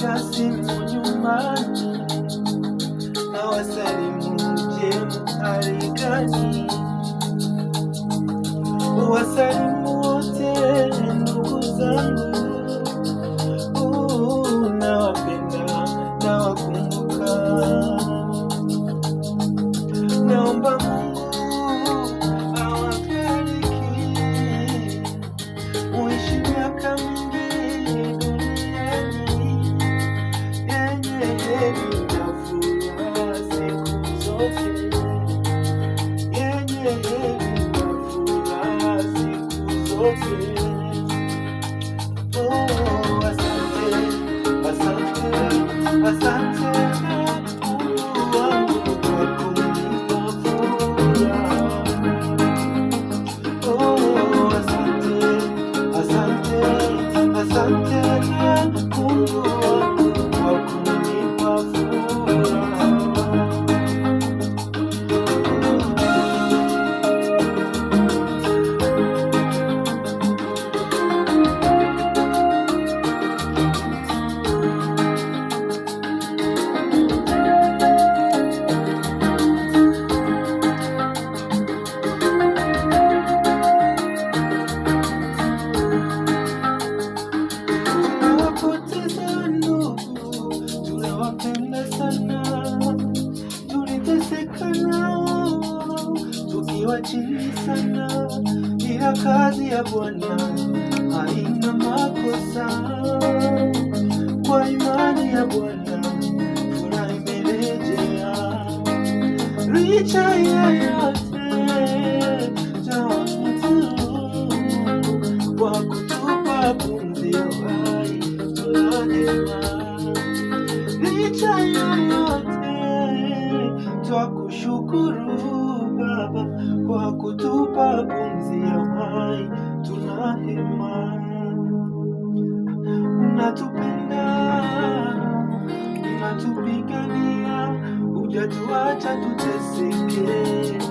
Napiga simu nyumbani, na wasalimu, je, hali gani? Wasalimu wote ndugu zangu, nawapenda, nawakumbuka. Naomba Mungu awabariki, muishi miaka mingi duniani yenye heri na furaha siku zote, yenye heri na furaha siku zote. Asante, asante, asante Mungu wangu kwa kunipa furaha. Asante, asante, asante Mungu wangu kwa kunipa furaha. Tunawapenda sana, tuliteseka nao tukiwa chini sana, ila kazi ya Bwana haina makosa. Kwa imani ya Bwana furaha imerejea, licha ya yote kwa kutupa pumzi ya uhai tunanena. Licha ya yote twakushukuru Baba kwa kutupa pumzi ya uhai tunahema. Unatupenda, unatupigania, hujatuacha tuteseke.